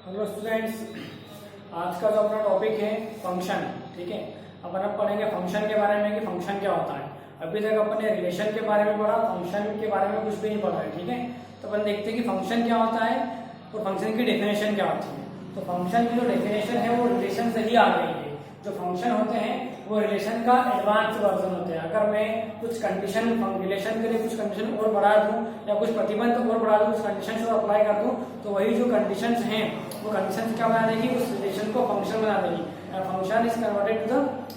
Hello students, आज का जो अपना टॉपिक है फंक्शन। ठीक है, अपन अब पढ़ेंगे फंक्शन के बारे में कि फंक्शन क्या होता है। अभी तक अपन ने रिलेशन के बारे में पढ़ा, फंक्शन के बारे में कुछ भी नहीं पढ़ा है। ठीक है, तो अपन देखते हैं कि फंक्शन क्या होता है और फंक्शन की डेफिनेशन क्या होती है। तो फंक्शन की जो डेफिनेशन है वो रिलेशन से ही आ गई है। जो फंक्शन होते हैं वो रिलेशन का एडवांस वर्जन होते हैं। अगर मैं कुछ कंडीशन रिलेशन के लिए कुछ कंडीशन और बढ़ा दूं या कुछ प्रतिबंध और बढ़ा दूं, कुछ कंडीशन और अप्लाई कर दूं, तो वही जो कंडीशंस हैं वो कंडीशंस क्या बना देगी, उस रिलेशन को फंक्शन बना देगी। Function is converted to the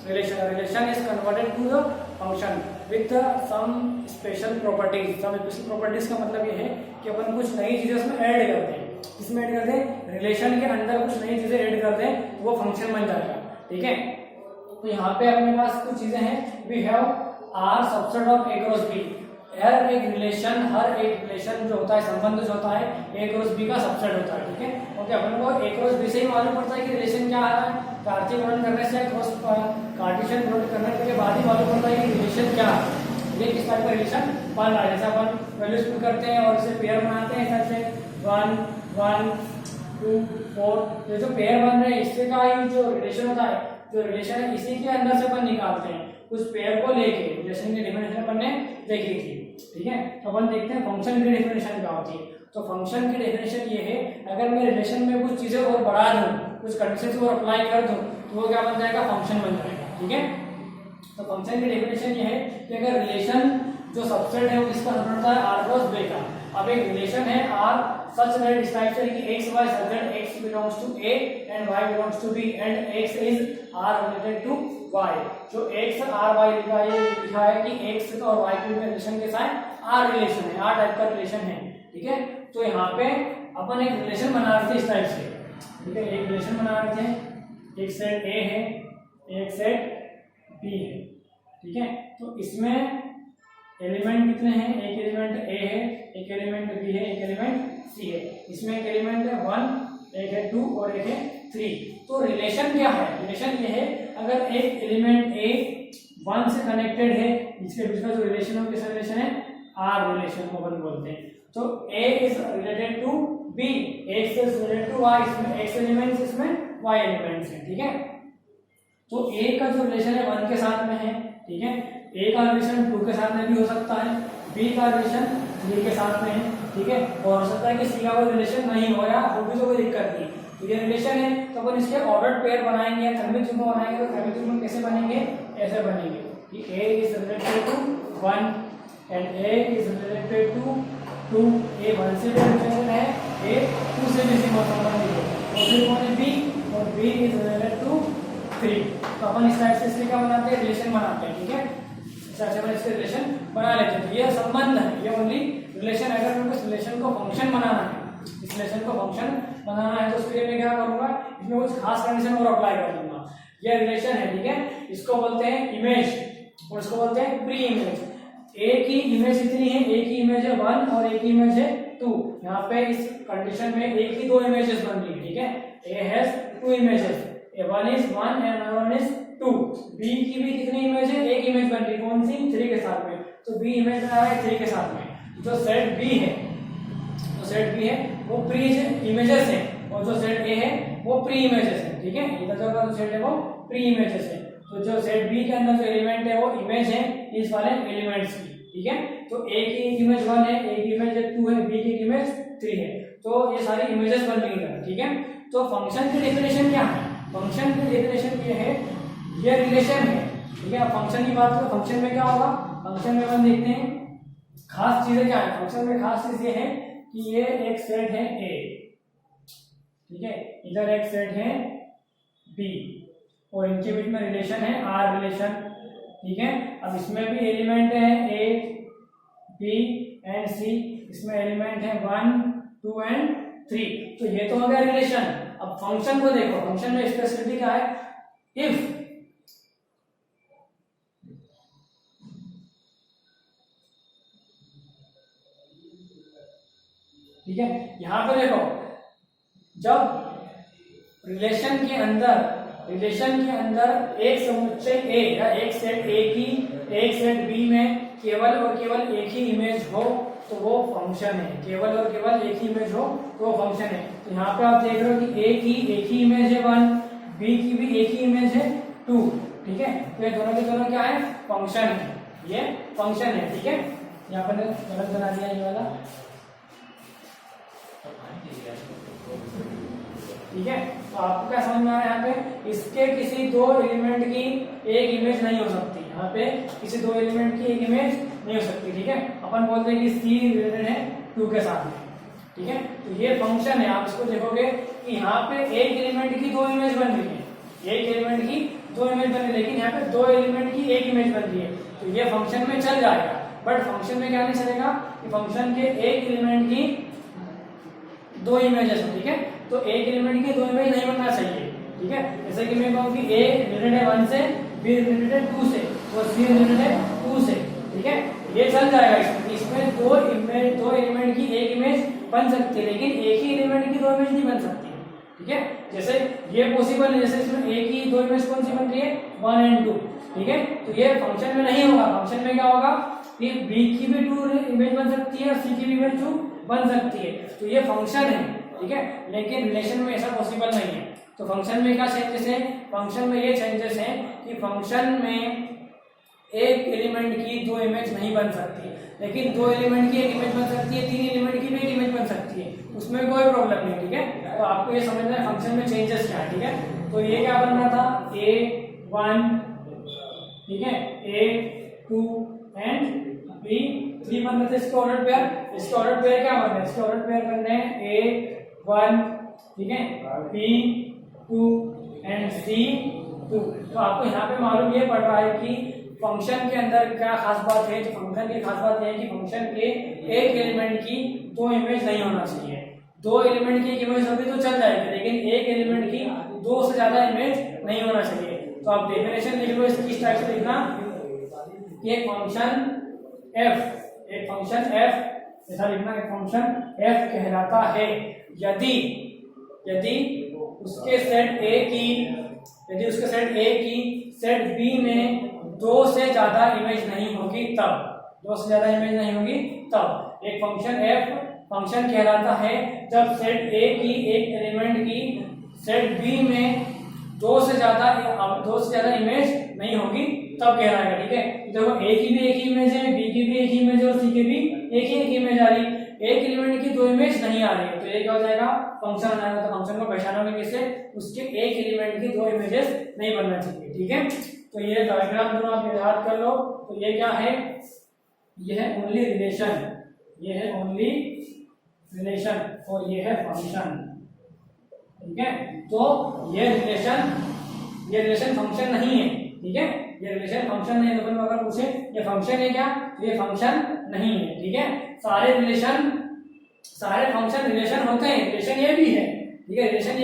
relation, relation is converted to the function with some special properties. Some special properties का मतलब ये है कि अपन कुछ नई चीजें उसमें ऐड करते हैं। इसमें ऐड करते हैं, रिलेशन के अंदर कुछ नई चीजें ऐड करते हैं, वो फंक्शन बन जाएगा। ठीक है, तो यहाँ पे अपने पास कुछ चीजें हैं। We have R subset of A cross B. हर एक रिलेशन जो होता है, संबंध जो होता है, ए क्रॉस बी का सबसेट होता है। ठीक है, ओके, अपन को ए क्रॉस बी से ही मालूम पड़ता है कि रिलेशन क्या आ रहा है। कार्तीय गुणन करने से कार्टेशियन गुणन करने के बाद ही मालूम पड़ता है कि रिलेशन क्या है, ये किस टाइप का रिलेशन बन रहा है। जैसे अपन वैल्यूज पुट करते हैं और इसे पेयर बनाते हैं, जैसे 1 1 2 4, ये जो पेयर बन रहे हैं इससे का ही जो रिलेशन होता है, जो रिलेशन है इसी के अंदर से अपन निकालते हैं उस पेयर को लेके। रिलेशन की डेफिनेशन अपन ने देखी थी। ठीक है, तो अपन देखते हैं फंक्शन की डेफिनेशन क्या होती है। तो फंक्शन की डेफिनेशन ये है, अगर मैं रिलेशन में कुछ चीजें और बढ़ा दूं, कुछ कंडीशंस और अप्लाई कर दूं, तो वो क्या बन जाएगा, फंक्शन बन जाएगा। ठीक है, तो फंक्शन की डेफिनेशन ये है कि अगर रिलेशन जो सबसेट है वो किसका होता है, आर क्रॉस बी का। अब एक रिलेशन है आर सच दैट इस टाइप से कि x y such that x belongs to a and y belongs to b and x is r related to y। जो x r y लिखा है, ये लिखा है कि x और y के रिलेशन के साथ r रिलेशन है, r टाइप का रिलेशन है। ठीक है, तो यहाँ पे अपन एक रिलेशन बना रहे थे इस टाइप से। ठीक है, एक रिलेशन बना रहे थे, एक सेट a है, एक सेट b है। ठीक है, तो इसमें एलिमेंट कितने हैं, एक एलिमेंट a है, एक एलिमेंट b है, एक एलिमेंट c है। इसमें एक एलिमेंट है 1, एक है 2 और एक है 3। तो रिलेशन क्या है, रिलेशन ये है अगर एक एलिमेंट a 1 से कनेक्टेड है, इसके बीच का जो रिलेशन है किस रिलेशन है, r रिलेशन को अपन बोलते हैं। तो a is related to b, x is related to y, इसमें x एलिमेंट्स, इसमें y एलिमेंट्स हैं। ठीक है, तो a का जो रिलेशन है 1 के साथ में है। ठीक है, a का रिलेशन 2 के साथ में भी हो सकता है, b का रिलेशन 3 के साथ में है। ठीक है, और हो सकता है कि c का कोई रिलेशन नहीं हो या वो भी तो कोई दिक्कत नहीं। तो ये रिलेशन है, तो अपन इसके ऑर्डर्ड पेयर बनाएंगे या क्रमिक युग्म बनाएंगे। तो क्रमिक युग्म कैसे बनेंगे, ऐसे बनेंगे कि a is related to 1 and a is related to 2। a 1 से भी रिलेशन है, a 2 से भी संबंधित है, और फिर कौन है b, और b इज रिलेटेड टू 3। तो अपन इस टाइप से इसलिए क्या बनाते हैं, रिलेशन बनाते हैं। ठीक है, इस टाइप से अपन इसके रिलेशन बना लेते हैं। तो ये संबंध है, ये ओनली रिलेशन। अगर मेरे को इस रिलेशन को फंक्शन बनाना है, इस रिलेशन को फंक्शन बनाना है, तो उसके लिए मैं क्या करूंगा, इसमें कुछ खास कंडीशन और अप्लाई कर दूंगा। ये रिलेशन है, ठीक है, इसको बोलते हैं इमेज और इसको बोलते हैं प्री इमेज। ए की इमेज कितनी है, ए की इमेज है 1 और ए की इमेज है 2। यहाँ पे इस कंडीशन में ए की 2 इमेजेस बन रही है। ठीक है, A has 2 images, one is 1 and another one is 2। b की भी कितनी इमेज है, एक इमेज बन रही, कौन सी, 3 के साथ में। तो b इमेज बना है 3 के साथ में। जो सेट b है, जो सेट b है वो प्री इमेजेस है, और जो सेट a है वो प्री इमेजेस है। ठीक है, इधर जो सेट है वो प्री इमेजेस है। तो जो सेट b के अंदर जो एलिमेंट है वो इमेज है इस वाले एलिमेंट्स की। ठीक है, तो a की इमेज 1 है, a की इमेज 2 है, b की इमेज 3 है। तो ये सारी इमेजेस बन रही है। ठीक है, तो फंक्शन की डेफिनेशन क्या है, फंक्शन की डेफिनेशन ये है, ये रिलेशन है। ठीक है, फंक्शन की बात करें, फंक्शन में क्या होगा, फंक्शन में हम देखते हैं खास चीजें क्या है। फंक्शन में खास चीज ये है कि ये एक सेट है a, ठीक है, इधर एक सेट है b, और इनके बीच में रिलेशन है r रिलेशन। ठीक है, अब इसमें भी एलिमेंट है a b एंड c, इसमें एलिमेंट है 1 2 एंड 3। तो ये तो हो गया रिलेशन। अब फंक्शन को देखो, फंक्शन में स्पेसिफिसिटी क्या है, इफ ठीक है, यहां पे देखो, जब रिलेशन के अंदर एक समुच्चय A या एक सेट A की एक सेट B में केवल और केवल एक ही इमेज हो, तो वो फंक्शन है, केवल और केवल एक ही इमेज हो तो वो फंक्शन है। तो यहाँ पे आप देख रहे हो कि ए की एक ही इमेज है 1, बी की भी एक ही इमेज है 2, ठीक है। तो ये दोनों के दोनों क्या है, फंक्शन है, ये फंक्शन है, ठीक है। यहाँ पर गलत बना दिया ये वाला, ठीक है। तो आपको क्या समझ में आ रहा है, यहाँ पे इसके किसी दो एलिमेंट की एक इमेज नहीं हो सकती, यहाँ पे किसी दो एलिमेंट की एक इमेज नहीं हो सकती, ठीक है। अपन बोलते हैं कि सी रिलेटेड है 2 के साथ में, ठीक है। तो ये फंक्शन है, आप इसको देखोगे कि यहाँ पे एक एलिमेंट की दो इमेज बन रही है, एक एलिमेंट की दो इमेज बन रही है, लेकिन यहाँ पे दो एलिमेंट की एक इमेज बन रही है, तो ये फंक्शन में चल जाएगा। बट फंक्शन में क्या नहीं चलेगा कि फंक्शन के एक एलिमेंट की दो इमेजेस, ठीक है। तो एक एलिमेंट की दो इमेज नहीं बनना चाहिए, ठीक है। जैसे कि मैं कहूँ कि ए रिलेटेड है 1 से, बी रिलेटेड है 2 से, और सी रिलेटेड है 2 से, ठीक है। ये चल जाएगा, इसमें दो एलिमेंट की एक इमेज बन सकती है, लेकिन एक ही एलिमेंट की दो इमेज नहीं बन सकती, ठीक है। जैसे ये पॉसिबल है, जैसे इसमें एक ही दो इमेज कौन सी बन रही है 1 और 2, ठीक है। तो ये फंक्शन में नहीं होगा। फंक्शन में क्या होगा कि बी की भी 2 इमेज बन सकती है और सी की भी इमेज 2 बन सकती है, तो ये फंक्शन है, ठीक है। लेकिन रिलेशन में ऐसा पॉसिबल नहीं है। तो फंक्शन में क्या चेंजेस है, फंक्शन में ये चेंजेस है कि फंक्शन में एक एलिमेंट की दो इमेज नहीं बन सकती, लेकिन दो एलिमेंट की एक इमेज बन सकती है, 3 एलिमेंट की भी एक इमेज बन सकती है, उसमें कोई प्रॉब्लम नहीं, ठीक है। तो आपको ये समझना है फंक्शन में चेंजेस क्या है, ठीक है। तो ये क्या बनना था A1, ठीक है, A2 एंड B3 बन रहे थे इसके ऑर्डर पेयर। इसके ऑर्डर पेयर क्या बन रहे हैं, इसके ऑर्डर पेयर बन रहे हैं A1, ठीक है, B2 एंड C2। तो आपको यहाँ पे मालूम ये पड़ रहा है कि फंक्शन के अंदर क्या खास बात है। तो फंक्शन की खास बात है कि फंक्शन के एक एलिमेंट की दो इमेज नहीं होना चाहिए। दो एलिमेंट की एक इमेज होगी तो चल जाएगी, लेकिन एक एलिमेंट की दो से ज्यादा इमेज नहीं होना चाहिए। तो आप डेफिनेशन लिख लो इसकी, इस टाइप से लिखना कि एक फंक्शन f ऐसा लिखना, एक फंक्शन f कहलाता है यदि उसके सेट A की सेट B में दो से ज्यादा इमेज नहीं होगी तब एक फंक्शन f फंक्शन कहलाता है जब सेट A की एक एलिमेंट की सेट B में दो से ज्यादा इमेज नहीं होगी तब कहलाएगा, ठीक है। देखो A की भी एक ही इमेज है, B की भी एक ही इमेज है और C की भी एक ही इमेज आ रही है, एक एलिमेंट की दो इमेज नहीं आ रही है, तो ये क्या हो जाएगा, फंक्शन आ जाएगा। तो फंक्शन को पहचानोगे कैसे, उसके एक एलिमेंट की दो इमेजेस नहीं बनना चाहिए, ठीक है। तो ये डायग्राम दोनों आप याद कर लो। तो ये क्या है, ये है ओनली रिलेशन, और ये है फंक्शन, ठीक है। तो ये रिलेशन फंक्शन नहीं है, ठीक है। ये रिलेशन फंक्शन नहीं है, तो अगर पूछे ये फंक्शन है क्या, तो ये फंक्शन नहीं है, ठीक है। सारे फंक्शन रिलेशन होते हैं, रिलेशन ये भी है, ठीक है, रिलेशन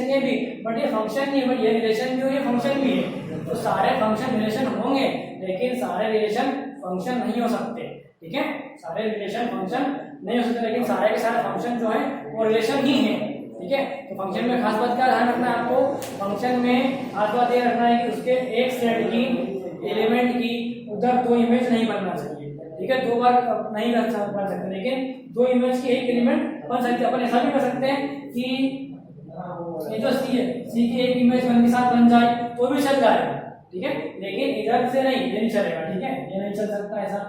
ये भी, बट ये फंक्शन नहीं है, बट ये रिलेशन भी और ये फंक्शन भी है। तो सारे फंक्शन रिलेशन होंगे, लेकिन सारे रिलेशन फंक्शन नहीं हो सकते, ठीक है। सारे रिलेशन फंक्शन नहीं हो सकते, लेकिन सारे के सारे फंक्शन जो है वो रिलेशन ही है, ठीक है। तो फंक्शन में खास बात क्या ध्यान रखना है आपको, फंक्शन में खास बात ये रखना है कि उसके एक सेट की एलिमेंट की उधर दो इमेज नहीं बनना चाहिए, ठीक है। दो बार नहीं बन सकते, लेकिन दो इमेज की एक एलिमेंट बन सकते। अपन ऐसा भी कर सकते हैं कि ये जो सी है, सी की एक इमेज वन के साथ बन जाए तो भी चल जाएगा, ठीक है, लेकिन इधर से नहीं, ये नहीं चलेगा, ठीक है, ये नहीं चल सकता, ऐसा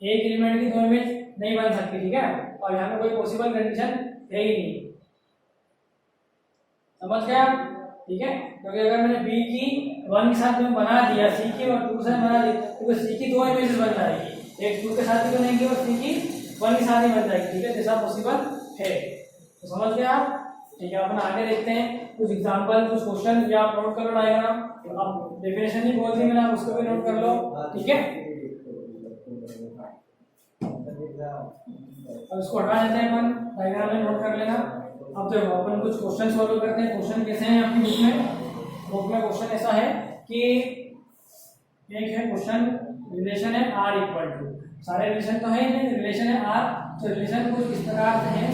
एक एलिमेंट की दो इमेज नहीं बन सकती, ठीक है। और यहाँ पे कोई पॉसिबल कंडीशन है ही नहीं, समझ गया, ठीक है। क्योंकि अगर मैंने बी की 1 के साथ में बना दिया, सी की और 2 के साथ बना दी, तो सी की दो इमेजेस बन जाएगी, एक 2 के साथ भी बनेगी और सी की 1 के साथ ही बन जाएगी, ठीक है। जैसा पॉसिबल है, तो समझ गए आप, ठीक है। अपन आगे देखते हैं कुछ एग्जांपल, कुछ क्वेश्चन, या आप नोट कर लो डायग्राम, अब डेफिनेशन ही बोल दी मैंने, आप उसको भी नोट कर लो, ठीक है। अब इसको हटा देते हैं, अपन डायग्राम में नोट कर लेना। अब देखो अपन कुछ क्वेश्चन सॉल्व करते हैं। क्वेश्चन कैसे हैं आपकी बुक में क्वेश्चन ऐसा है कि एक है क्वेश्चन, रिलेशन है R इक्वल टू, सारे रिलेशन तो है ही, रिलेशन है R, तो रिलेशन कुछ इस प्रकार से है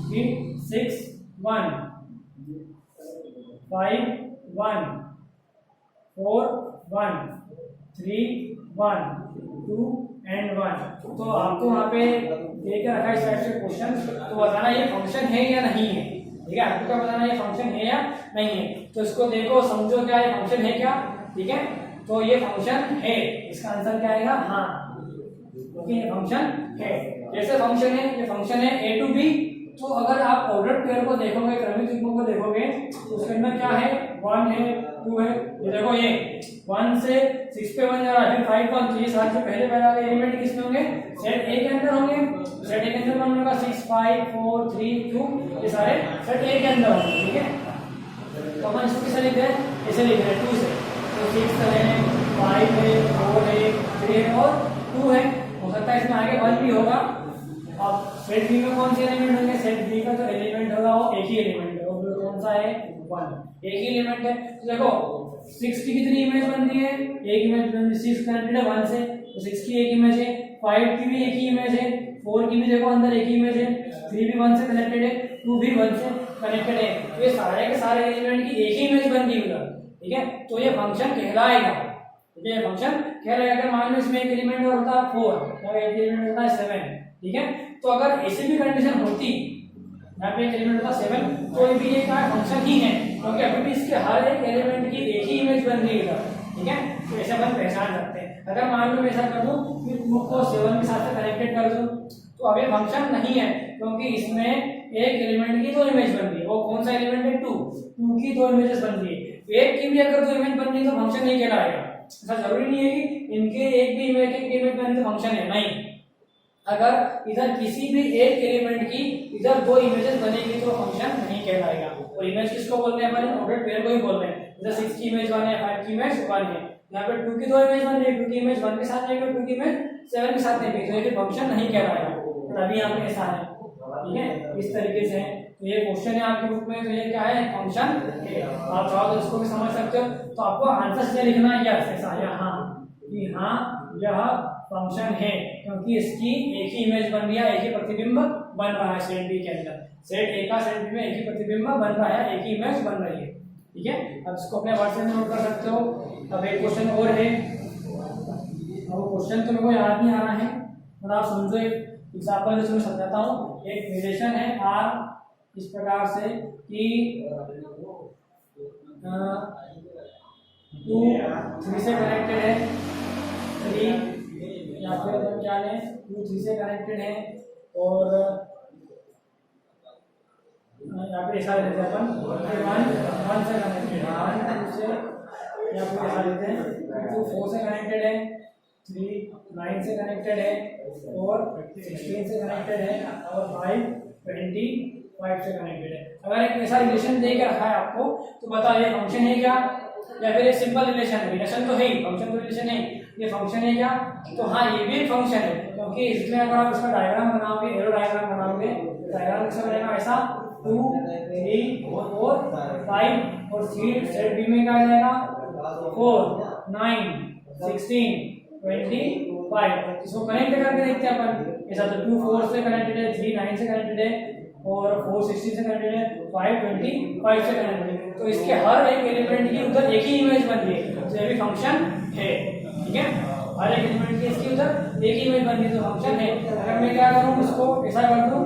कि 6 1 5 1 4 1 3 1 2 एंड 1। तो आपको वहाँ पे दे के रखा है इस टाइप से क्वेश्चन, तो बताना ये फंक्शन है या नहीं है, ठीक है। आपको क्या बताना ये फंक्शन है या नहीं है। तो इसको देखो, समझो क्या ये फंक्शन है क्या, ठीक है। तो ये फंक्शन है, इसका आंसर क्या आएगा, हाँ, क्योंकि ये फंक्शन है। जैसे फंक्शन है, ये फंक्शन है a to b। तो अगर आप ऑर्डर पेयर को देखोगे, क्रमिक युग्मों को देखोगे, तो उसके अंदर क्या है, 1 है, 2 है। ये देखो ये 1 से 6 पे 1 जा रहा है, फिर 5 1, तो ये सारे जो पहले वाले एलिमेंट किसमें होंगे, सेट ए के अंदर होंगे। सेट ए के अंदर कौन होगा, 6 5 4 3 2, ये सारे सेट ए के अंदर होंगे, ठीक है। तो अपन इसको किसे लिख रहे हैं, ऐसे लिख रहे हैं 2 से। तो 6 है, 5 है, 4 है, 3 है और 2 है। हो सकता है इसमें आगे 1 भी होगा। अब सेट बी में कौन से एलिमेंट होंगे, सेट बी का जो एलिमेंट होगा वो एक ही एलिमेंट है, वो कौन सा है, 1, एक ही एलिमेंट है। तो देखो 6 की कितनी इमेज बन रही है, एक इमेज बन रही है, 6 कनेक्टेड है 1 से, तो 6 की एक इमेज है, 5 की भी एक ही इमेज है, 4 की भी देखो अंदर एक ही इमेज है, 3 भी 1 से कनेक्टेड है, 2 भी 1 से कनेक्टेड है। तो ये सारे के सारे एलिमेंट की एक ही इमेज बन रही है, ठीक है। तो ये फंक्शन कहलाएगा, ठीक है, फंक्शन कहलाएगा। अगर मान लो इसमें एक एलिमेंट और होता है 4 और एक एलिमेंट होता है 7, ठीक है। तो अगर ऐसी भी कंडीशन होती, यहाँ पे एक एलिमेंट होता 7, तो ये भी एक फंक्शन ही है, क्योंकि अभी भी इसके हर एक एलिमेंट की एक ही इमेज बन रही है, ठीक है। तो ऐसे अपन पहचान सकते हैं। अगर मान लो मैं ऐसा कर दूं कि 2 को 7 के साथ कनेक्टेड कर दूं, तो अभी फंक्शन नहीं है, क्योंकि इसमें एक एलिमेंट की 2 इमेज बन रही है। वो कौन सा एलिमेंट है, 2 की 2 इमेजेस बन रही है। एक की भी अगर 2 इमेज बन रही है तो फंक्शन नहीं कहलाएगा। ऐसा जरूरी नहीं है कि इनके एक भी इमेज बन रही तो फंक्शन है, नहीं। अगर इधर किसी भी एक एलिमेंट की इधर 2 इमेजेस बनेगी तो फंक्शन नहीं कहलाएगा। और इमेज किसको बोल रहे हैं, हमारे ऑर्डर पेयर को ही बोल रहे हैं। इधर 6 की इमेज 1 है, 5 की इमेज 1 है, यहाँ पे 2 की 2 इमेज बन रही है, 2 की इमेज 1 के साथ नहीं है, 2 की इमेज 7 के साथ नहीं है, तो ये फंक्शन नहीं कहलाएगा। तो अभी यहाँ पे ऐसा है, ठीक है, इस तरीके से है। तो ये क्वेश्चन है आपके बुक में, तो ये क्या है, फंक्शन है। आप चाहो तो इसको भी समझ सकते हो। तो आपको आंसर से लिखना है यस, ऐसा या हाँ, कि हाँ यह फंक्शन है, क्योंकि इसकी एक ही इमेज बन रही है, एक ही प्रतिबिंब बन रहा है सेट बी के अंदर। सेट ए का सेट बी में एक ही प्रतिबिंब बन रहा है, एक ही इमेज बन रही है, ठीक है। अब इसको अपने वर्ड में नोट कर सकते हो। अब एक क्वेश्चन और है, अब क्वेश्चन तो मेरे को याद नहीं आ रहा है, पर आप समझो, एक एग्जाम्पल इसमें समझाता हूँ। एक रिलेशन है आर इस प्रकार से कि 2 3 से कनेक्टेड है, 3 या फिर क्या है, 2 3 से कनेक्टेड है, और यहाँ पे ऐसा लेते हैं अपन 1 से कनेक्टेड है, 1 2 से, या फिर ऐसा लेते हैं 2 4 से कनेक्टेड है, 3 9 से कनेक्टेड है, और 16 से कनेक्टेड है, और 5 25 से कनेक्टेड है। अगर एक ऐसा रिलेशन दे के रखा है आपको, तो बताओ ये फंक्शन है क्या, या फिर एक सिंपल रिलेशन है। रिलेशन तो है ही, फंक्शन तो रिलेशन है, ये फंक्शन है क्या, तो हाँ ये भी एक फंक्शन है, क्योंकि इसमें अगर आप इसका डायग्राम बनाओगे, एरो डायग्राम बनाओगे, डायग्राम कैसा बनेगा, ऐसा 2 3 4 5, और सेट बी में क्या आ जाएगा, 4 9 16 25। इसको कनेक्ट करके देखते हैं अपन, ऐसा तो 2 4 से कनेक्टेड है, 3 9 से कनेक्टेड है, और 4 16 से कनेक्टेड है, 5 25 से कनेक्टेड है। तो इसके हर एक एलिमेंट की उधर एक ही इमेज बन रही है, तो ये भी फंक्शन है, ठीक है। हर एक एलिमेंट की इसकी उधर एक ही इमेज बन रही है, तो फंक्शन है। अगर मैं क्या करूँ, उसको ऐसा कर दूँ,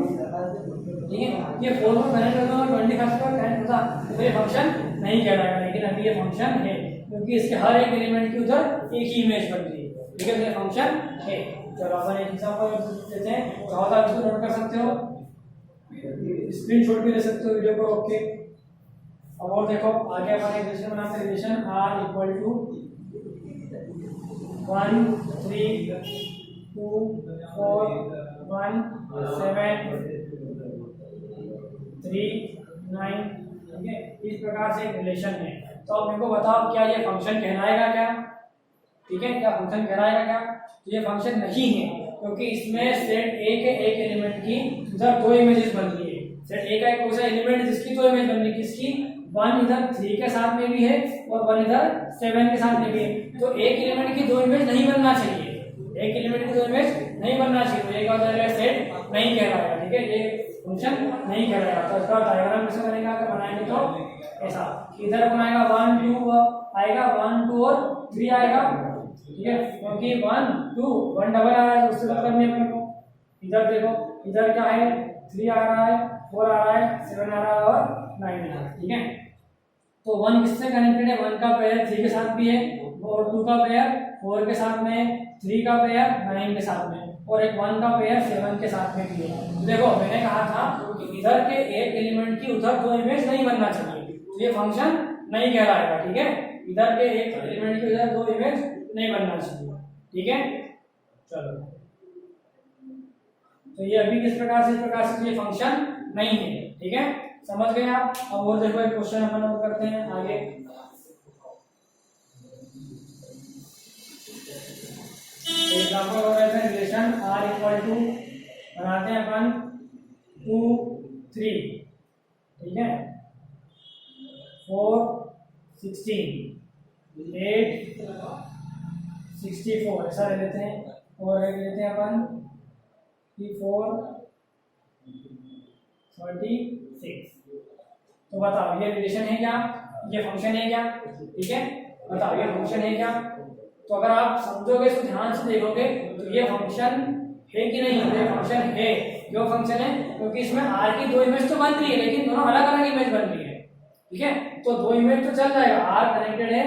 ठीक है, ये 4 को कनेक्ट कर दूँ और 21 पर कनेक्ट होता, तो ये फंक्शन नहीं कहलाएगा। लेकिन अभी ये फंक्शन है, क्योंकि इसके हर एक एलिमेंट की उधर एक ही इमेज बन रही है, ठीक है, तो ये फंक्शन है। चलो अपन एक एग्जांपल देते हैं, चाहो तो आप इसको नोट कर सकते हो, स्क्रीनशॉट भी ले सकते हो वीडियो को, ओके। अब और देखो, आगे अपन एक रिलेशन बनाते हैं, रिलेशन r इक्वल टू 1 3 2 4 1 7 3 9, ठीक है। इस प्रकार से एक रिलेशन है। तो अब मेरे को बताओ, क्या ये फंक्शन कहलाएगा क्या, ठीक है, क्या फंक्शन कहलाएगा क्या। तो ये फंक्शन नहीं है, क्योंकि इसमें सेट ए के एक एलिमेंट की इधर 2 इमेजेस बन रही है। सेट ए का एक ऐसा एलिमेंट जिसकी 2 इमेज बन रही है, किसकी, 1 इधर 3 के साथ में भी है और 1 इधर 7 के साथ में भी है। तो एक एलिमेंट की 2 इमेज नहीं बनना चाहिए, एक एलिमेंट की 2 इमेज नहीं बनना चाहिए, तो ये क्या हो जाएगा, सेट नहीं कहलाएगा, ठीक है, ये फंक्शन नहीं कहलाएगा। तो इसका डायग्राम कैसे बनेगा, अगर बनाएंगे तो ऐसा, इधर बनाएगा 1 2 आएगा, 1 2 और 3 आएगा, ठीक है, क्योंकि 1 2 1 डबल आ रहा है तो उससे मतलब नहीं अपने को। इधर देखो, इधर क्या है 3 आ रहा है, 4 आ रहा है, 7 आ रहा है और 9 आ रहा है, ठीक है। तो 1 किससे कनेक्टेड है, 1 का पेयर 3 के साथ भी है और 2 का पेयर 4 के साथ में, 3 का पेयर 9 के साथ में और एक 1 का पेयर 7 के साथ में भी है। तो देखो मैंने कहा था कि इधर के एक एलिमेंट की उधर 2 इमेज नहीं बनना चाहिए, तो ये फंक्शन नहीं कहलाएगा, ठीक है। इधर के एक एलिमेंट की उधर 2 इमेज नहीं बनना चाहिए, ठीक है। चलो तो ये अभी किस प्रकार से, इस प्रकार से ये फंक्शन नहीं है, ठीक है, समझ गए आप। अब और देखो एक क्वेश्चन अपन और करते हैं आगे। एग्जांपल हो रहा है रिलेशन r इक्वल टू बनाते हैं अपन 2 3, ठीक है, 4 16 8 64 ऐसा ले लेते हैं और ले लेते हैं अपन 4 36। तो बताओ ये रिलेशन है क्या, ये फंक्शन है क्या, ठीक है, बताओ ये फंक्शन है क्या। तो अगर आप समझोगे इसको ध्यान से देखोगे तो ये फंक्शन है कि नहीं, ये फंक्शन है। क्यों फंक्शन है, क्योंकि इसमें r की 2 इमेज तो बन रही है लेकिन दोनों अलग अलग इमेज बन रही है, ठीक है। तो 2 इमेज तो चल जाएगा, r कनेक्टेड है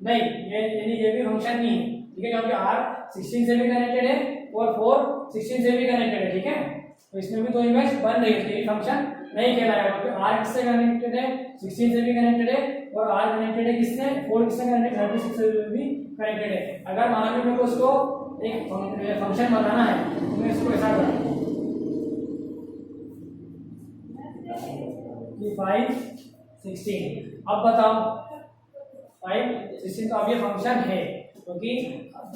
नहीं, ये यानी ये भी फंक्शन नहीं है, ठीक है, क्योंकि r 16 से भी कनेक्टेड है और 4 16 से भी कनेक्टेड है, ठीक है। तो इसमें भी 2 इमेज बन रही है, तो ये फंक्शन नहीं कहलाएगा क्योंकि r किससे कनेक्टेड है, 16 से भी कनेक्टेड है और r कनेक्टेड है किससे, 4 किससे कनेक्टेड, 36 से भी कनेक्टेड है। अगर मान लो मेरे को उसको एक फंक्शन बनाना है तो मैं इसको ऐसा करूँ कि 5 16। अब बताओ 5 16 तो अब ये फंक्शन है क्योंकि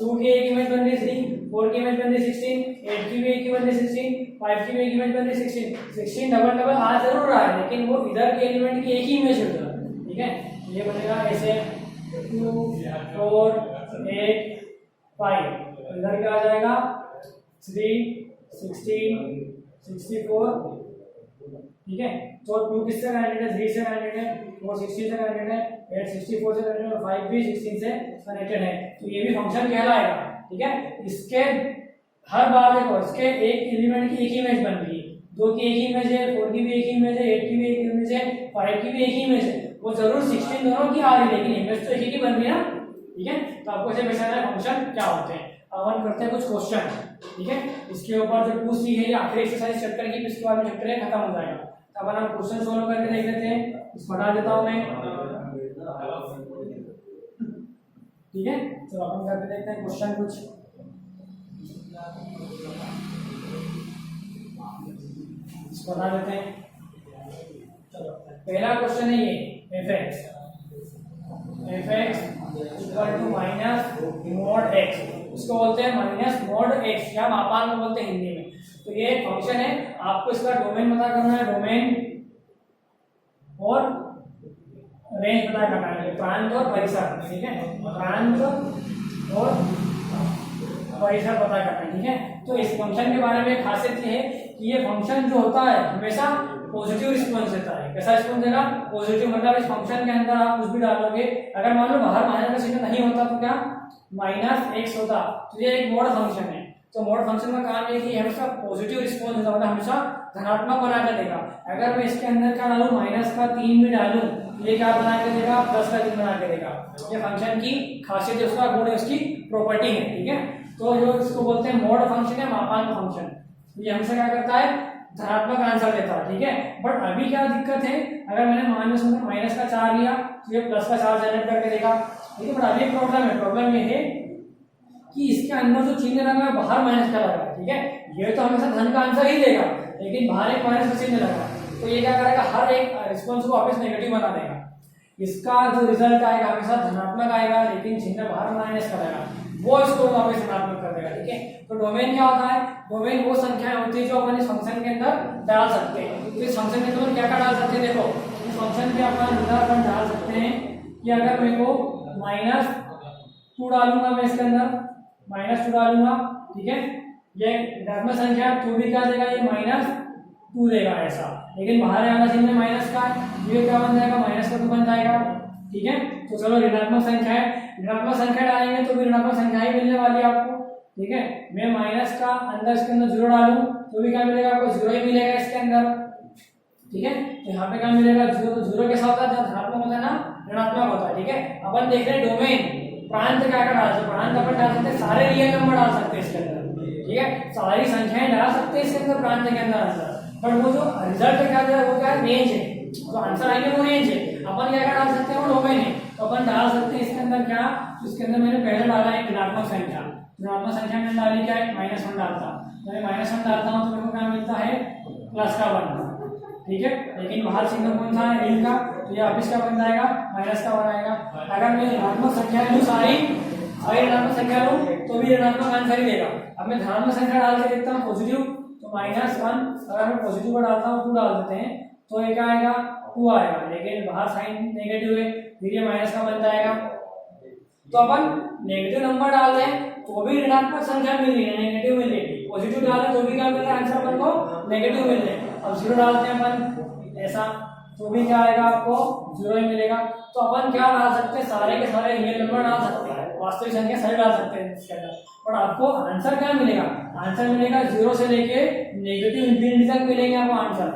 2 की एक इमेज बन रही 3, 4 की इमेज बन रही 16, 8 की भी एक इमेज बन रही 16, 5 की भी एक इमेज बन रही 16 डबल डबल आ जरूर रहा है लेकिन वो इधर के एलिमेंट की एक ही इमेज होता है, ठीक है। ये बनेगा ऐसे 2 4 8 5, इधर क्या आ जाएगा 3 16 64, ठीक है। तो 2 किससे कनेक्टेड है, 3 से कनेक्टेड है, 4 16 से कनेक्टेड है, 8 64 से कनेक्टेड है और 5 भी 16 से कनेक्टेड है, तो ये भी फंक्शन कहलाएगा, ठीक है। इसके हर बार देखो इसके एक एलिमेंट की एक ही इमेज बन रही है, 2 की एक ही इमेज है, 4 की भी एक ही इमेज है, 8 की भी एक इमेज है, 5 की भी एक ही इमेज है, वो जरूर 16 दोनों की आ रही है लेकिन इमेज तो एक ही की बन रही है ना, ठीक है। तो आपको ऐसे पहचानना है फंक्शन क्या होते हैं। अब हम करते हैं कुछ क्वेश्चन, ठीक है। इसके ऊपर जो 2C है ये आखिरी एक्सरसाइज चैप्टर की, इसके बाद में चैप्टर खत्म हो जाएगा। तो अब हम क्वेश्चन सोल्व करके देख लेते हैं, इसको बता देता हूं मैं, ठीक है। चलो अपन करके देखते हैं क्वेश्चन कुछ। इसको बता देते हैं। चलो पहला क्वेश्चन है ये fx equal to minus mod x, इसको बोलते हैं माइनस मॉड x या मापांक में बोलते हैं हिंदी में। तो ये एक फंक्शन है, आपको इसका डोमेन पता करना है, डोमेन और रेंज पता करना है, प्रांत और परिसर, ठीक है, प्रांत और परिसर पता करना है, ठीक है। तो इस फंक्शन के बारे में खासियत ये है कि ये फंक्शन जो होता है हमेशा पॉजिटिव रिस्पॉन्स देता है। कैसा रिस्पॉन्स देगा, पॉजिटिव, मतलब इस फंक्शन के अंदर आप कुछ भी डालोगे, अगर मान लो बाहर माइनस का चिन्ह नहीं होता तो क्या माइनस एक्स होता, तो ये एक मॉड फंक्शन है। तो मॉड फंक्शन का काम है कि हमेशा पॉजिटिव रिस्पॉन्स देता है, मतलब हमेशा धनात्मक बना के देगा। अगर मैं इसके अंदर क्या डालूं, माइनस का 3 भी डालूं, ये क्या बना के देगा, प्लस का 3 बना के देगा। ये फंक्शन की खासियत है, उसका गुण है, उसकी प्रॉपर्टी है, ठीक है। तो जो इसको बोलते हैं मॉड फंक्शन है, मापांक फंक्शन, ये हमसे क्या करता है, धनात्मक आंसर देता है, ठीक है। बट अभी क्या दिक्कत है, अगर मैंने माइनस का 4 लिया तो ये प्लस का 4 जनरेट करके देगा, ठीक है। बट अभी प्रॉब्लम है, प्रॉब्लम ये है कि इसके अंदर जो चिन्ह लगा है बाहर माइनस का लगा है, ठीक है। ये तो हमेशा धन का आंसर ही देगा लेकिन बाहर एक माइनस का चिन्ह लगा, तो ये क्या करेगा, हर एक रिस्पॉन्स को वापस नेगेटिव बना देगा। इसका जो रिजल्ट आएगा हमेशा धनात्मक आएगा लेकिन चिन्ह बाहर माइनस का रहेगा, वो इसको वापस धनात्मक कर देगा, ठीक है। तो डोमेन क्या होता है, डोमेन वो संख्याएं होती है जो अपन इस फंक्शन के अंदर डाल सकते हैं। तो इस फंक्शन के अंदर क्या क्या डाल सकते हैं, देखो इस फंक्शन के अपन डाल सकते हैं कि अगर मेरे को -2 डालूंगा मैं इसके अंदर, -2 डालूंगा, ठीक है। ये धनात्मक संख्या तो भी क्या देगा, ये -2 देगा ऐसा, लेकिन बाहर आना चिन्ह माइनस का, ये क्या बन जाएगा, -2 बन जाएगा, ठीक है। तो चलो ऋणात्मक संख्या है, ऋणात्मक संख्या डालेंगे तो भी ऋणात्मक संख्या ही मिलने वाली है आपको, ठीक है। मैं माइनस का अंदर इसके अंदर जीरो डालूं तो भी क्या मिलेगा आपको, जीरो ही मिलेगा इसके अंदर, ठीक है। तो यहाँ पे क्या मिलेगा, जीरो। तो जीरो के साथ जब धनात्मक होता है ना, ऋणात्मक होता है, ठीक है। अपन देख रहे हैं डोमेन, प्रांत क्या क्या डाल सकते हैं, प्रांत अपन डाल सकते हैं, सारे रियल नंबर डाल सकते हैं इसके अंदर, ठीक है, सारी संख्याएं डाल सकते हैं इसके अंदर, प्रांत के अंदर आंसर। बट वो जो रिजल्ट क्या है वो क्या है, रेंज है, तो आंसर आएंगे वो रेंज है। अपन क्या क्या डाल सकते हैं, वो डोमेन है, तो अपन डाल सकते हैं इसके अंदर क्या, तो इसके अंदर मैंने पहले डाला है ऋणात्मक संख्या, ऋणात्मक संख्या मैंने डाली क्या है, -1 डालता, मैं -1 डालता हूँ तो मेरे को क्या मिलता है, +1, ठीक है। लेकिन बाहर चिन्ह कौन सा है, ऋण का, तो ये वापिस क्या बन जाएगा, -1 आएगा। अगर मैं ऋणात्मक संख्या लूं सारी ऋणात्मक संख्या लूं तो भी ऋणात्मक आंसर ही देगा। अब मैं धनात्मक संख्या डाल के देखता हूँ पॉजिटिव, तो -1, अगर मैं पॉजिटिव को डालता हूँ 2 डाल देते हैं तो ये क्या आएगा, 2 आएगा, लेकिन बाहर साइन नेगेटिव है, फिर ये माइनस का बन जाएगा। तो अपन नेगेटिव नंबर डाल रहे हैं तो भी ऋणात्मक संख्या मिल रही है, नेगेटिव मिल रही है, पॉजिटिव डाल रहे तो भी क्या मिल रहा है, आंसर अपन को नेगेटिव मिल रहा है। अब जीरो डालते हैं अपन ऐसा, तो भी क्या आएगा, आपको जीरो ही मिलेगा। तो अपन क्या डाल सकते हैं, सारे के सारे रियल नंबर डाल सकते हैं, वास्तविक संख्या सारी डाल सकते हैं इसके अंदर, और आपको आंसर क्या मिलेगा, आंसर मिलेगा 0 से लेके नेगेटिव इंफिनिटी तक मिलेंगे आपको आंसर,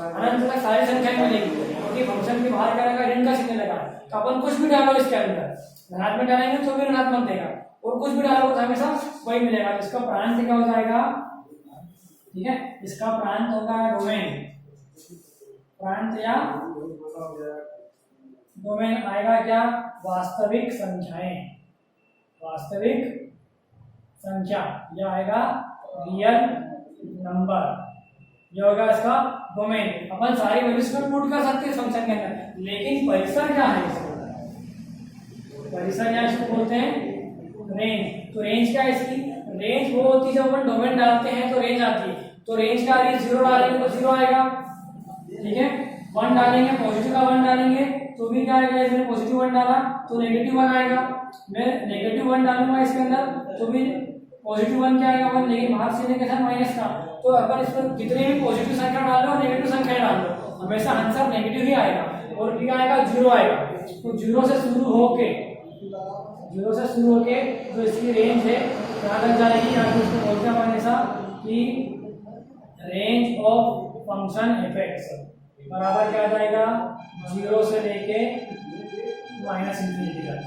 अनंत तक सारी संख्याएं मिलेंगी, क्योंकि फंक्शन के बाहर क्या लगा, ऋण का चिन्ह लगा। तो अपन कुछ भी डालो इसके अंदर, धनात्मक डालेंगे तो भी ऋणात्मक देगा, और कुछ भी डालो तो हमेशा वही मिलेगा। इसका प्रांत क्या हो जाएगा, ठीक है, इसका प्रांत होगा डोमेन, प्रांत या डोमेन आएगा क्या, वास्तविक संख्याएं, वास्तविक संख्या, यह आएगा रियल नंबर, यह होगा इसका डोमेन। अपन सारी वैल्यूज में पुट कर सकते हैं फंक्शन के अंदर, लेकिन परिसर क्या है इसका, परिसर क्या इसको बोलते हैं, रेंज। तो रेंज क्या है इसकी, रेंज वो होती है जब अपन डोमेन डालते हैं तो रेंज आती है, तो रेंज का आ रही है, 0 डालेंगे तो 0 आएगा, ठीक है, 1 डालेंगे, पॉजिटिव का 1 डालेंगे तो भी क्या आएगा, मैंने पॉजिटिव 1 डाला तो -1 आएगा, मैं -1 डालूंगा इसके अंदर तो भी पॉजिटिव 1 क्या आएगा, 1, लेकिन बाहर से के साथ माइनस का। तो अगर इसमें जितने भी पॉजिटिव संख्या डाल लो, नेगेटिव संख्या डाल लो, हमेशा आंसर नेगेटिव ही आएगा, और क्या आएगा, 0 आएगा। तो 0 से शुरू होके जो इसकी रेंज है क्या लग जाएगी, या फिर उसको बोलते हैं हमेशा कि रेंज ऑफ फंक्शन एफएक्स बराबर क्या आ जाएगा, 0 से लेके -इंफिनिटी तक,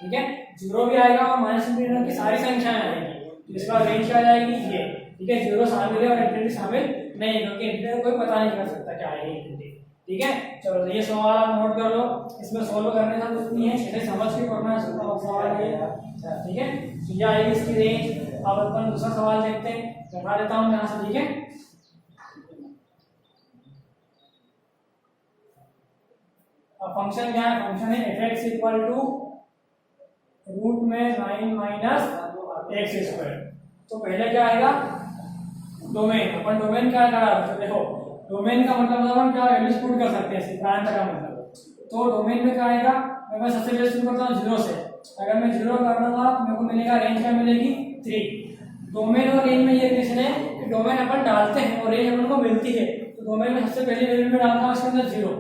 ठीक है, 0 भी आएगा और -इंफिनिटी तक की सारी संख्याएं आएंगी, तो इसका रेंज क्या आ जाएगी, ये, ठीक है। 0 शामिल है और इंफिनिटी शामिल नहीं, क्योंकि इंफिनिटी कोई पता नहीं कर सकता क्या है इंफिनिटी, ठीक है। चलो तो ये सवाल आप नोट कर लो, इसमें सोल्व करने का कुछ नहीं है, इसे समझ के पढ़ना है सवाल ये, ठीक है। तो ये आएगी इसकी रेंज। अब अपन दूसरा सवाल देखते हैं, दिखा देता हूँ यहाँ से, ठीक है। अब फंक्शन क्या है, फंक्शन है f(x) इक्वल टू रूट में 9 - x²। तो पहले क्या आएगा, डोमेन, अपन डोमेन क्या करा, तो देखो डोमेन का मतलब अपन क्या वैल्यूज पुट कर सकते हैं, प्रांत का मतलब। तो डोमेन में क्या आएगा, मैं सबसे पहले शुरू करता हूँ 0 से, अगर मैं 0 कर दूंगा तो मेरे को मिलेगा, रेंज क्या मिलेगी, 3। डोमेन और रेंज में ये रिलेशन है कि डोमेन अपन डालते हैं और रेंज अपन को मिलती है, तो डोमेन में सबसे पहले वैल्यू में डालता हूँ इसके अंदर 0,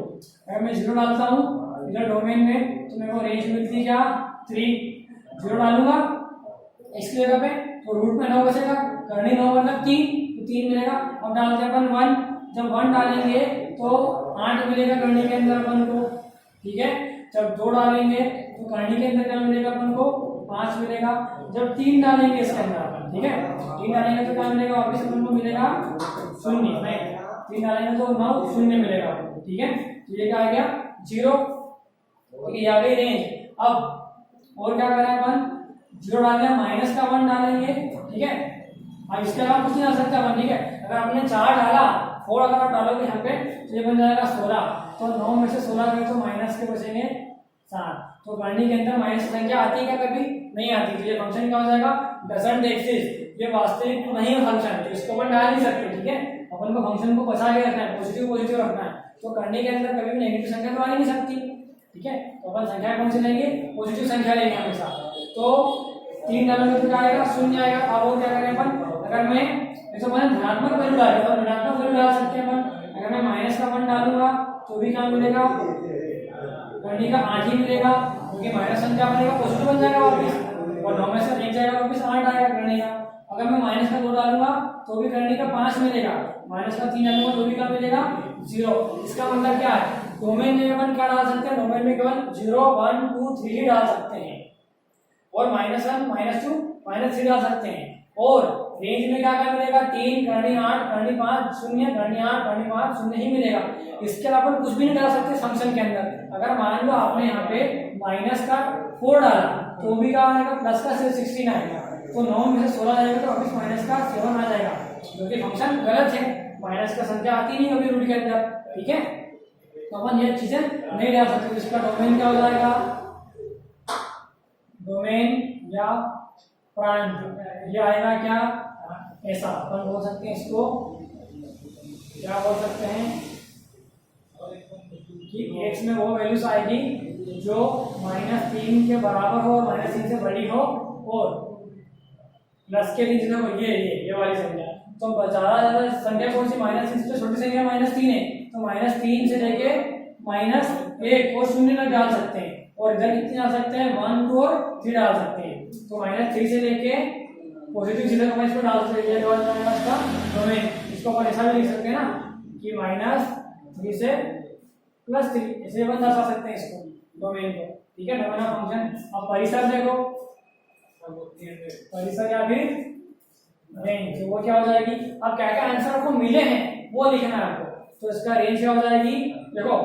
अगर मैं 0 डालता हूँ इधर डोमेन में तो मेरे को रेंज मिलती है क्या, 3। 0 डालूंगा इसकी जगह पे तो रूट में 9 बचेगा, करनी 9 मतलब 3, तो 3 मिलेगा। अब डालते हैं अपन 1, जब 1 डालेंगे तो 8 मिलेगा करनी के अंदर अपन को, ठीक है। जब 2 डालेंगे तो करनी के अंदर क्या मिलेगा अपन को, 5 मिलेगा। जब 3 डालेंगे इसके अंदर अपन, ठीक है, 3 डालेंगे तो क्या मिलेगा, वापस अपन को मिलेगा 0, नहीं 3 डालेंगे तो 9, 0 मिलेगा, ठीक है। तो ये क्या आ गया, 0, ठीक है, आ गई रेंज। अब और क्या करें अपन, 0 डालते हैं, माइनस का 1 डालेंगे, ठीक है। अब इसके अलावा कुछ नहीं डाल सकते अपन, ठीक है। अगर आपने 4 डाला, 4 अगर आप डालोगे यहाँ पे तो ये बन जाएगा 16, तो 9 में से 16 गए तो माइनस के बचेंगे 7। तो करनी के अंदर माइनस संख्या आती है क्या, कभी नहीं आती, तो ये फंक्शन क्या हो जाएगा, डजंट एग्जिस्ट, ये वास्तविक नहीं है फंक्शन, तो इसको अपन डाल नहीं सकते, ठीक है। अपन को फंक्शन को बचा के रखना है, पॉजिटिव रखना है, तो करने के अंदर कभी भी नेगेटिव संख्या तो आ ही नहीं सकती, ठीक है। तो अपन संख्या कौन सी लेंगे, पॉजिटिव संख्या लेंगे हमेशा। तो 3 डालोगे तो क्या आएगा, 0 आएगा। अब वो क्या करें अपन, अगर मैं जैसे मैंने धनात्मक वैल्यू डाली तो ऋणात्मक वैल्यू डाल सकते हैं अपन, अगर मैं माइनस का 1 डालूंगा तो भी क्या मिलेगा, करनी का 8 ही मिलेगा, क्योंकि माइनस संख्या बनेगा पॉजिटिव बन जाएगा वापस, और 9 में से 1 जाएगा वापस 8 आएगा करने का। अगर मैं माइनस का 2 डालूंगा तो भी करने का 5 मिलेगा, माइनस का 3 डालूंगा तो भी क्या मिलेगा 0। इसका मतलब क्या है, डोमेन में अपन क्या डाल सकते हैं, डोमेन में केवल 0 1 2 3 ही डाल सकते हैं और -1 -2 -3 डाल सकते हैं। और रेंज में क्या क्या मिलेगा 3 करनी 8 करनी 5 0 करनी 8 करनी 5 0 ही मिलेगा। इसके अलावा कुछ भी नहीं डाल सकते फंक्शन के अंदर। अगर मान लो आपने यहाँ पे माइनस का 4 डाला तो भी क्या आएगा, प्लस का सिर्फ 16 आएगा, तो 9 में से 16 जाएगा तो वापस माइनस का 7 आ जाएगा, जो कि फंक्शन गलत है, माइनस का संख्या आती नहीं कभी रूट के अंदर, ठीक है। तो अपन ये चीजें नहीं डाल सकते। इसका डोमेन क्या हो जाएगा, डोमेन या प्रांत, ये आएगा क्या ऐसा, अपन बोल सकते हैं इसको क्या बोल सकते हैं कि x में वो वैल्यूज आएगी जो -3 के बराबर हो और -3 से बड़ी हो और प्लस के नीचे हो ये वाली संख्या। तो ज्यादा संख्या कौन सी, -3 से छोटी संख्या -3 है, तो -3 से लेके -1 और 0 तक डाल सकते हैं। और इधर कितने डाल सकते हैं, 1 2 और 3 डाल सकते हैं। तो -3 से लेके पॉजिटिव 0 तक इसको डाल सकते हैं, इसका डोमेन। इसको अपन ऐसा भी लिख सकते हैं ना कि -3 से +3, ऐसे अपन दर्शा सकते हैं इसको डोमेन को, ठीक है, डोमेन ऑफ फंक्शन। अब परिसर देखो, परिसर या फिर रेंज, तो वो क्या हो जाएगी। अब क्या क्या आंसर आपको मिले हैं वो लिखना है आपको। तो इसका रेंज क्या हो जाएगी, देखो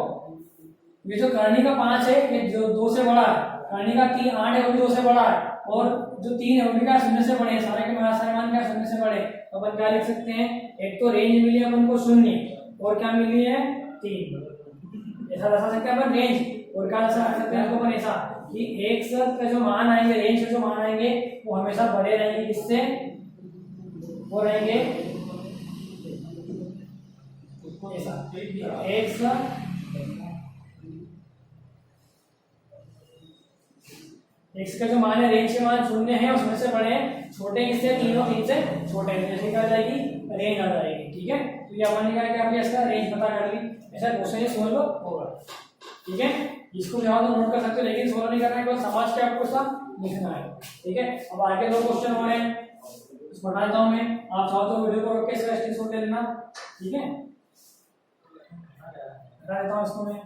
ये जो करनी का 5 है ये जो 2 से बड़ा है, करनी का 3 8 है वो भी 2 से बड़ा है, और जो 3 है वो भी क्या 0 से बड़े हैं, सारे के सारे मान क्या 0 से बड़े। तो अपन क्या लिख सकते हैं, एक तो रेंज मिली अपन को 0 और क्या मिली है 3, ऐसा दर्शा सकते हैं अपन रेंज। और क्या दर्शा सकते हैं अपन ऐसा कि x का जो मान आएंगे, रेंज के जो मान आएंगे वो हमेशा बड़े रहेंगे, किससे, वो रहेंगे ऐसा x x का जो मान है, रेंज के मान 0 है उसमें से बड़े हैं, छोटे किससे 3 और 3 से छोटे हैं, जैसे क्या आ जाएगी रेंज आ जाएगी, ठीक है। तो ये अपन ने क्या किया, आपने इसका रेंज पता कर ली, ऐसा क्वेश्चन सोल्व होगा, ठीक है। इसको यहाँ तो नोट कर सकते हो लेकिन सोल्व नहीं करना है, केवल समझ के आपको सब लिखना है, ठीक है। अब आगे 2 क्वेश्चन हो रहे हैं, बता देता हूँ मैं, आप चाहो तो वीडियो को रोक के इसका स्क्रीनशॉट ले लेना, ठीक है। बता देता हूँ इसको मैं,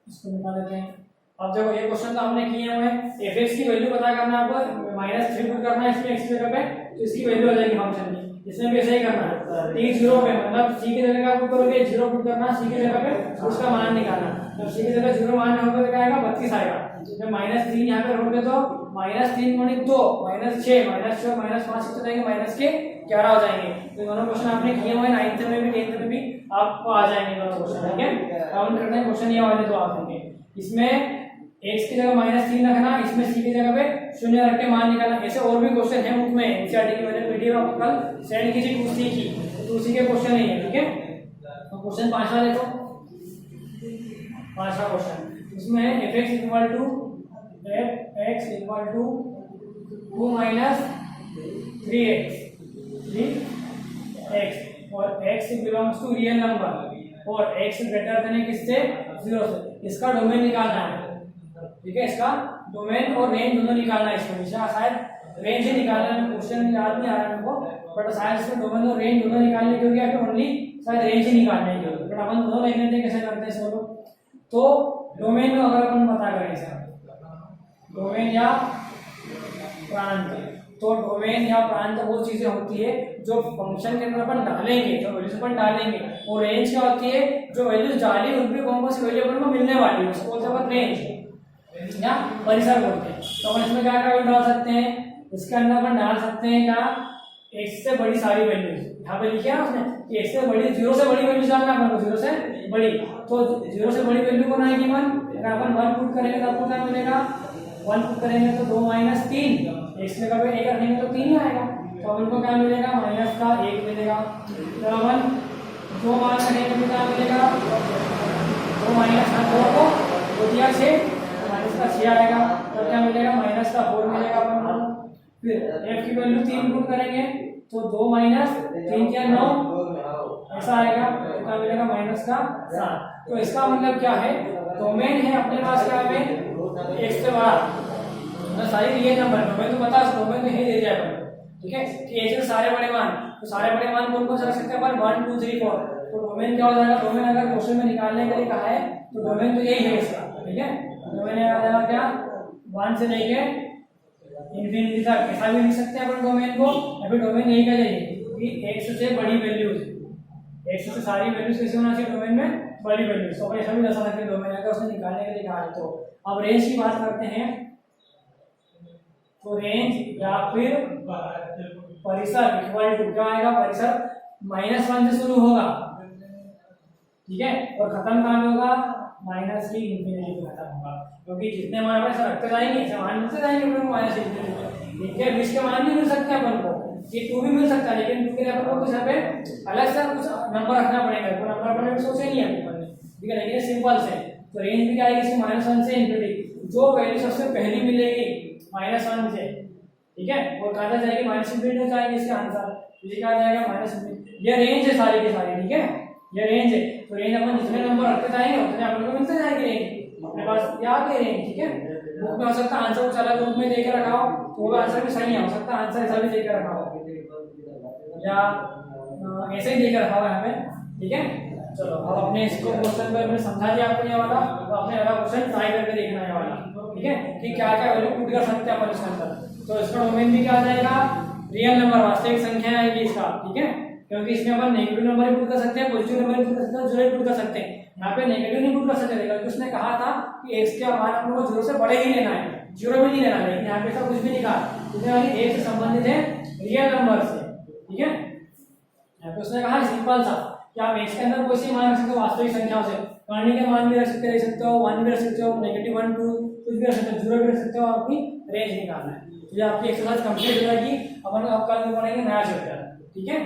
इसको निकाल देते हैं। अब देखो ये क्वेश्चन तो हमने किए हुए हैं, fx की वैल्यू पता करना है आपको, -3 पुट करना है इसमें x की जगह पे, तो इसकी वैल्यू आ जाएगी फंक्शन की। इसमें भी ऐसा ही करना है, t 0 पे मतलब c की जगह का पुट करोगे 0 पुट करना, c की जगह पे उसका मान निकालना। जब c की जगह 0 मान होगा तो क्या आएगा 32 आएगा। जब -3 यहाँ पे रखोगे तो -3 गुणित 2 -6 -6 -5 कितने जाएंगे, -11 हो जाएंगे। तो दोनों क्वेश्चन आपने किए हुए 9th में भी 10th में भी आपको आ जाएंगे दोनों क्वेश्चन, ठीक है। काउंट करते हैं क्वेश्चन ये वाले, तो आप देंगे इसमें x की जगह -3 रखना, इसमें c की जगह पे 0 रख के मान निकालना। ऐसे और भी क्वेश्चन है बुक में, एनसीईआरटी की मैंने पीडीएफ आपको कल सेंड की थी उसी की, तो उसी के क्वेश्चन नहीं है, ठीक है। तो क्वेश्चन 5वां देखो, 5वां क्वेश्चन, इसमें fx इक्वल टू 2 3x और x belongs to real number और x ग्रेटर देन किससे 0 से। इसका डोमेन निकालना है, ठीक है। इसका डोमेन और रेंज दोनों निकालना है इसमें, शायद रेंज ही निकालना है, क्वेश्चन याद नहीं आ रहा है हमको, बट शायद इसमें डोमेन और रेंज दोनों निकालने की होगी, या ओनली शायद रेंज ही निकालने की होगी, बट अपन दोनों देख लेते हैं कैसे करते हैं इसको। तो डोमेन में अगर अपन पता करें सर डोमेन या प्रांत, तो डोमेन या प्रांत वो चीजें होती है जो फंक्शन के अंदर अपन डालेंगे, जो वैल्यूज अपन डालेंगे, और रेंज क्या होती है जो वैल्यूज डाली उनकी कौन सी वैल्यू अपन को मिलने वाली है, उसको बोलते हैं रेंज या परिसर बोलते हैं। तो अपन इसमें क्या क्या डाल सकते हैं, इसके अंदर अपन डाल सकते हैं क्या x से बड़ी सारी वैल्यूज, यहाँ पे लिखा है उसने कि x से बड़ी 0 से बड़ी वैल्यूज डालना अपन को, 0 से बड़ी, तो 0 से बड़ी वैल्यू कौन आएगी 1, अगर अपन 1 पुट करेंगे तो आपको क्या मिलेगा, 1 पुट करेंगे तो 2 - 3, x की जगह पे 1 रखेंगे तो 3 ही आएगा, तो अपन को क्या मिलेगा -1 मिलेगा। तो अपन 2 मान रखेंगे तो क्या मिलेगा 2 - 2 को दिया 6 -6 आएगा, तो क्या मिलेगा -4 मिलेगा अपन को। फिर f की वैल्यू 3 पुट करेंगे तो 2 - 3 क्या 9 ऐसा आएगा, तो क्या मिलेगा -7। तो इसका मतलब क्या है, डोमेन है अपने पास क्या है x से बड़ा, मतलब सारी रियल नंबर, डोमेन तो बता, डोमेन तो ही दे दिया अपन, ठीक है, कि एच के सारे बड़े मान, तो सारे बड़े मान कौन कौन से रख सकते हैं अपन, 1 2 3 4, तो डोमेन क्या हो जाएगा, डोमेन अगर क्वेश्चन में निकालने के लिए कहा है तो डोमेन तो यही है इसका, ठीक है, डोमेन आ जाएगा क्या 1 से लेके इंफिनिटी तक, ऐसा भी लिख सकते हैं अपन डोमेन को, या फिर डोमेन यही का चाहिए कि x से बड़ी वैल्यूज, x से सारी वैल्यूज कैसे होना चाहिए डोमेन में, बड़ी वैल्यूज, तो अपन ऐसा भी दर्शा सकते हैं डोमेन अगर उसने निकालने के लिए कहा है तो। अब रेंज की बात करते हैं, तो रेंज या फिर परिसर इक्वल टू क्या आएगा, परिसर -1 से शुरू होगा, ठीक है, और खत्म कहाँ में होगा, माइनस की इंफिनिटी पे खत्म होगा, क्योंकि जितने मान अपन रखते जाएंगे ऐसे मान मिलते जाएंगे अपन को माइनस इंफिनिटी, ठीक है, 20 के मान भी मिल सकते हैं अपन को, ये 2 भी मिल सकता है, लेकिन 2 के लिए अपन को कुछ यहाँ पे अलग से कुछ नंबर रखना पड़ेगा, तो नंबर अपन ने सोचे नहीं है अपन ने, ठीक है, लेकिन सिंपल से, तो रेंज भी क्या आएगी इसकी -1 से इंफिनिटी, जो वैल्यू सबसे पहली मिलेगी -1 से, ठीक है, वो कहाँ तक जाएगी, माइनस इंफिनिटी हो जाएगी इसका आंसर, ये क्या जाएगा माइनस इंफिनिटी, ये रेंज है सारी की सारी, ठीक है, ये रेंज है, तो रेंज अपन जितने नंबर रखते जाएंगे उतने अपन को मिलते जाएंगे रेंज, अपने पास क्या आ गई रेंज, ठीक है, बुक में हो सकता है आंसर कुछ अलग रूप में देके रखा हो, तो वो आंसर भी सही है, हो सकता है आंसर ऐसा भी देके रखा हो, या ऐसे ही देके रखा हुआ है हमें, ठीक है। चलो अब अपने इसको क्वेश्चन पर मैंने समझा दिया आपको ये वाला, तो अपने अगला क्वेश्चन ट्राई करके देखना है वाला, ठीक है, कि क्या क्या वैल्यू पुट कर सकते हैं अपन इसके अंदर, तो इसका डोमेन भी क्या आ जाएगा, रियल नंबर, वास्तविक संख्या आएगी इसका, ठीक है, क्योंकि इसमें अपन नेगेटिव नंबर भी पुट कर सकते हैं, पॉजिटिव नंबर भी पुट कर सकते हैं, जीरो भी पुट कर सकते हैं, यहाँ पे नेगेटिव नहीं पुट कर सकते, क्योंकि उसने कहा था कि x के मान हम लोग को 0 से बड़े ही लेना है, जीरो भी नहीं लेना, लेकिन यहाँ पे ऐसा कुछ भी नहीं कहा, उसने कहा कि x से संबंधित है रियल नंबर से, ठीक है, यहाँ पे उसने कहा सिंपल सा कि आप x के अंदर कोई सी मान रख सकते हो वास्तविक संख्याओं से, कर्णी के मान भी रख सकते हो, 1 भी रख सकते हो, -1 2 कुछ भी रख सकते हो, 0 भी रख सकते हो, अपनी रेंज निकालना है, तो ये आपकी एक्सरसाइज कंप्लीट हो जाएगी, अपन अब कल पढ़ेंगे नया चैप्टर, ठीक है।